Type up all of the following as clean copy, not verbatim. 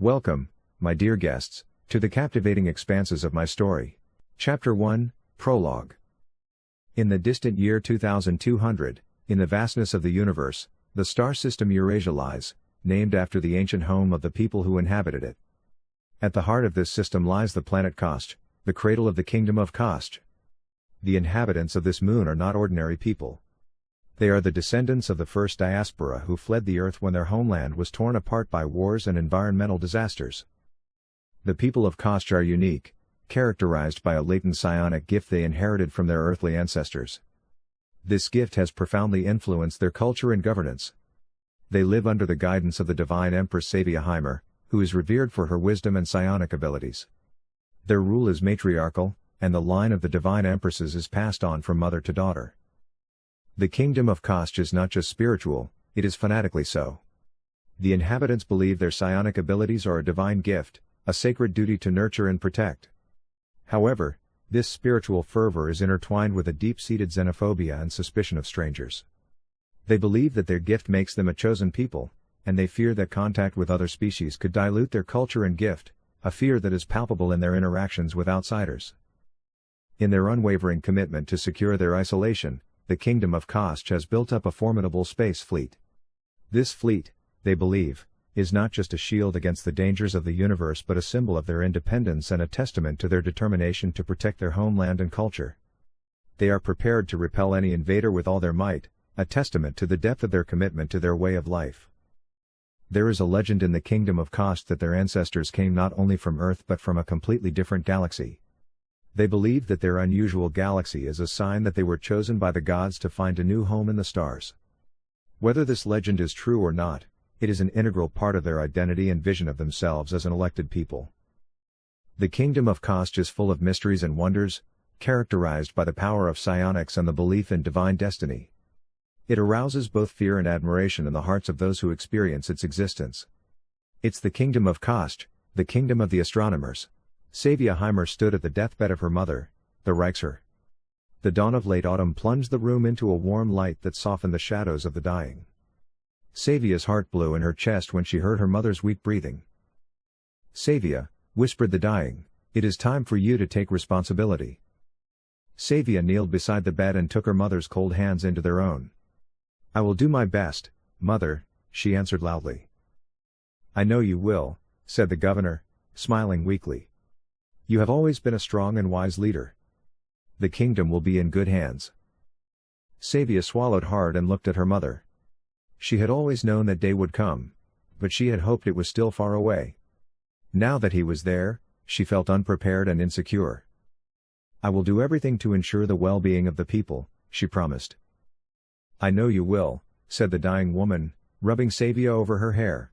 Welcome, my dear guests, to the captivating expanses of my story. Chapter 1, Prologue. In the distant year 2200, in the vastness of the universe, the star system Eurasia lies, named after the ancient home of the people who inhabited it. At the heart of this system lies the planet Kasach, the cradle of the kingdom of Kasach. The inhabitants of this moon are not ordinary people. They are the descendants of the first diaspora who fled the earth when their homeland was torn apart by wars and environmental disasters. The people of Kasach are unique, characterized by a latent psionic gift they inherited from their earthly ancestors. This gift has profoundly influenced their culture and governance. They live under the guidance of the Divine Imperatrix Sevia Heimber, who is revered for her wisdom and psionic abilities. Their rule is matriarchal, and the line of the divine empresses is passed on from mother to daughter. The kingdom of Kasach is not just spiritual, it is fanatically so. The inhabitants believe their psionic abilities are a divine gift, a sacred duty to nurture and protect. However, this spiritual fervor is intertwined with a deep-seated xenophobia and suspicion of strangers. They believe that their gift makes them a chosen people, and they fear that contact with other species could dilute their culture and gift, a fear that is palpable in their interactions with outsiders. In their unwavering commitment to secure their isolation, the kingdom of Kasach has built up a formidable space fleet. This fleet, they believe, is not just a shield against the dangers of the universe but a symbol of their independence and a testament to their determination to protect their homeland and culture. They are prepared to repel any invader with all their might, a testament to the depth of their commitment to their way of life. There is a legend in the kingdom of Kasach that their ancestors came not only from Earth but from a completely different galaxy. They believe that their unusual galaxy is a sign that they were chosen by the gods to find a new home in the stars. Whether this legend is true or not, it is an integral part of their identity and vision of themselves as an elected people. The kingdom of Kasach is full of mysteries and wonders, characterized by the power of psionics and the belief in divine destiny. It arouses both fear and admiration in the hearts of those who experience its existence. It's the kingdom of Kasach, the kingdom of the astronomers. Sevia Heimber stood at the deathbed of her mother, the Reichsherr. The dawn of late autumn plunged the room into a warm light that softened the shadows of the dying. Sevia's heart blew in her chest when she heard her mother's weak breathing. "Sevia," whispered the dying, "it is time for you to take responsibility." Sevia kneeled beside the bed and took her mother's cold hands into their own. "I will do my best, mother," she answered loudly. "I know you will," said the governor, smiling weakly. "You have always been a strong and wise leader. The kingdom will be in good hands." Sevia swallowed hard and looked at her mother. She had always known that day would come, but she had hoped it was still far away. Now that he was there, she felt unprepared and insecure. "I will do everything to ensure the well-being of the people," she promised. "I know you will," said the dying woman, rubbing Sevia over her hair.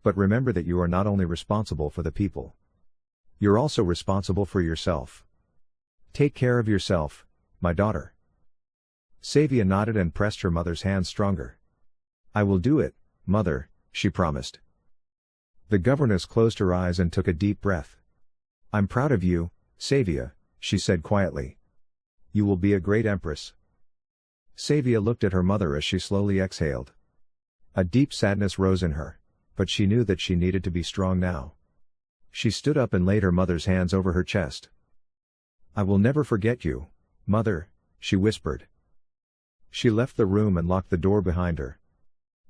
"But remember that you are not only responsible for the people. You're also responsible for yourself. Take care of yourself, my daughter." Sevia nodded and pressed her mother's hand stronger. "I will do it, mother," she promised. The governess closed her eyes and took a deep breath. "I'm proud of you, Sevia," she said quietly. "You will be a great empress." Sevia looked at her mother as she slowly exhaled. A deep sadness rose in her, but she knew that she needed to be strong now. She stood up and laid her mother's hands over her chest. "I will never forget you, mother," she whispered. She left the room and locked the door behind her.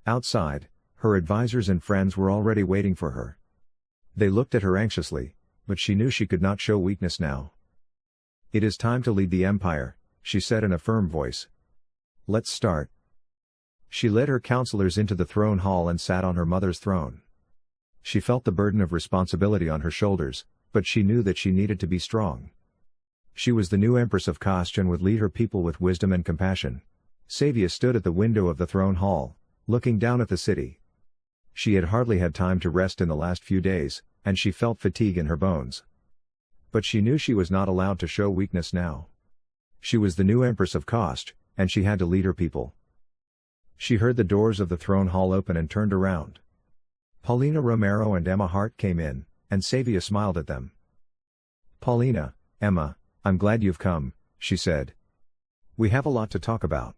Outside, her advisors and friends were already waiting for her. They looked at her anxiously, but she knew she could not show weakness now. "It is time to lead the empire," she said in a firm voice. "Let's start." She led her counselors into the throne hall and sat on her mother's throne. She felt the burden of responsibility on her shoulders, but she knew that she needed to be strong. She was the new Empress of Kasach and would lead her people with wisdom and compassion. Sevia stood at the window of the throne hall, looking down at the city. She had hardly had time to rest in the last few days, and she felt fatigue in her bones. But she knew she was not allowed to show weakness now. She was the new Empress of Kasach, and she had to lead her people. She heard the doors of the throne hall open and turned around. Paulina Romero and Emma Hart came in, and Sevia smiled at them. "Paulina, Emma, I'm glad you've come," she said. "We have a lot to talk about."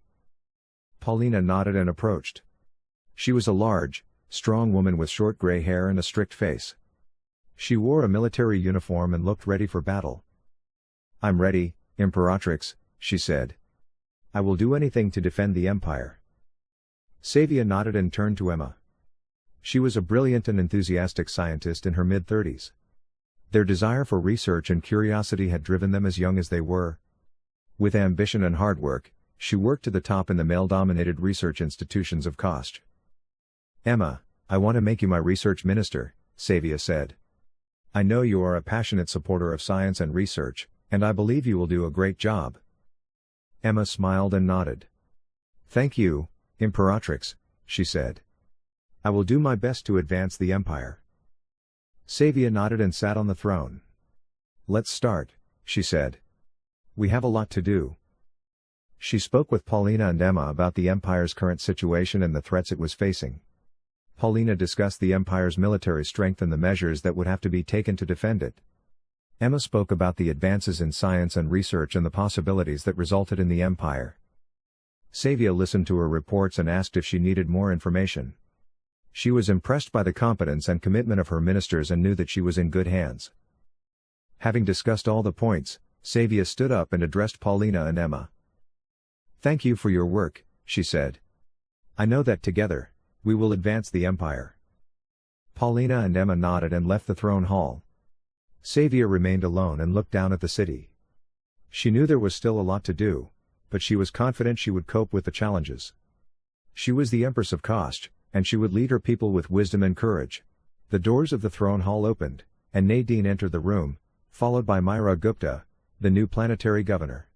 Paulina nodded and approached. She was a large, strong woman with short gray hair and a strict face. She wore a military uniform and looked ready for battle. "I'm ready, Imperatrix," she said. "I will do anything to defend the Empire." Sevia nodded and turned to Emma. She was a brilliant and enthusiastic scientist in her mid-30s. Their desire for research and curiosity had driven them as young as they were. With ambition and hard work, she worked to the top in the male-dominated research institutions of Kasach. "Emma, I want to make you my research minister," Sevia said. "I know you are a passionate supporter of science and research, and I believe you will do a great job." Emma smiled and nodded. "Thank you, Imperatrix," she said. "I will do my best to advance the Empire." Sevia nodded and sat on the throne. "Let's start," she said. "We have a lot to do." She spoke with Paulina and Emma about the Empire's current situation and the threats it was facing. Paulina discussed the Empire's military strength and the measures that would have to be taken to defend it. Emma spoke about the advances in science and research and the possibilities that resulted in the Empire. Sevia listened to her reports and asked if she needed more information. She was impressed by the competence and commitment of her ministers and knew that she was in good hands. Having discussed all the points, Sevia stood up and addressed Paulina and Emma. "Thank you for your work," she said. "I know that together, we will advance the Empire." Paulina and Emma nodded and left the throne hall. Sevia remained alone and looked down at the city. She knew there was still a lot to do, but she was confident she would cope with the challenges. She was the Empress of Kasach, and she would lead her people with wisdom and courage. The doors of the throne hall opened, and Nadine entered the room, followed by Myra Gupta, the new planetary governor.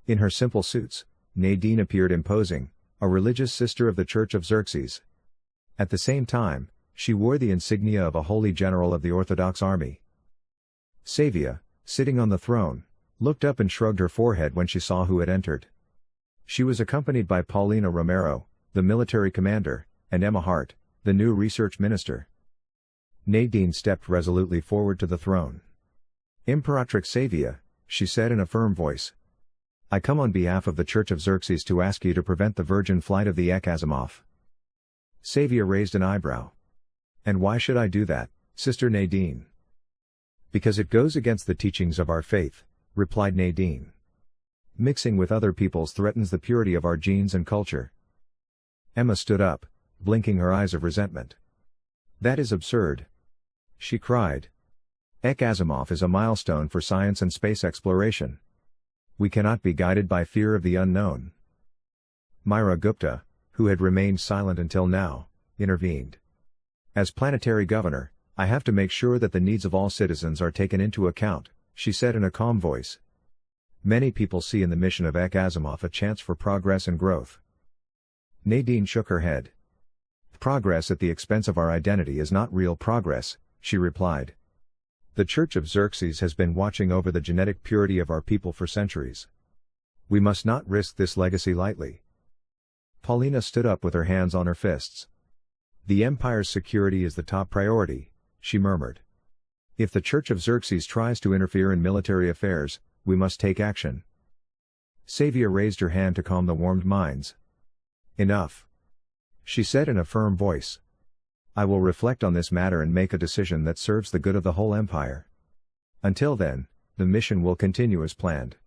In her simple suits, Nadine appeared imposing, a religious sister of the Church of Xerxes. At the same time, she wore the insignia of a holy general of the Orthodox army. Sevia, sitting on the throne, looked up and shrugged her forehead when she saw who had entered. She was accompanied by Paulina Romero, the military commander, and Emma Hart, the new research minister. Nadine stepped resolutely forward to the throne. "Imperatrix Sevia," she said in a firm voice. "I come on behalf of the Church of Xerxes to ask you to prevent the virgin flight of the Xenophobic." Sevia raised an eyebrow. "And why should I do that, Sister Nadine?" "Because it goes against the teachings of our faith," replied Nadine. "Mixing with other peoples threatens the purity of our genes and culture." Emma stood up, blinking her eyes of resentment. "That is absurd!" she cried. "Xenophobic is a milestone for science and space exploration. We cannot be guided by fear of the unknown." Myra Gupta, who had remained silent until now, intervened. "As planetary governor, I have to make sure that the needs of all citizens are taken into account," she said in a calm voice. "Many people see in the mission of Xenophobic a chance for progress and growth." Nadine shook her head. "Progress at the expense of our identity is not real progress," she replied. "The Church of Xerxes has been watching over the genetic purity of our people for centuries. We must not risk this legacy lightly." Paulina stood up with her hands on her fists. "The Empire's security is the top priority," she murmured. "If the Church of Xerxes tries to interfere in military affairs, we must take action." Sevia raised her hand to calm the warmed minds. "Enough," she said in a firm voice. "I will reflect on this matter and make a decision that serves the good of the whole Empire. Until then, the mission will continue as planned."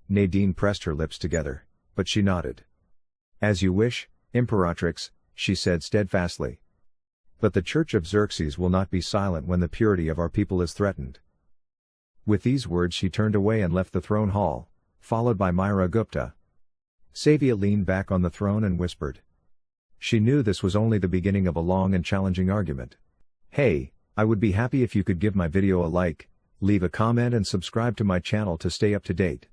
Nadine pressed her lips together, but she nodded. "As you wish, Imperatrix," she said steadfastly. "But the Church of Xerxes will not be silent when the purity of our people is threatened." With these words she turned away and left the throne hall, followed by Myra Gupta. Sevia leaned back on the throne and whispered. She knew this was only the beginning of a long and challenging argument. "Hey, I would be happy if you could give my video a like, leave a comment and subscribe to my channel to stay up to date.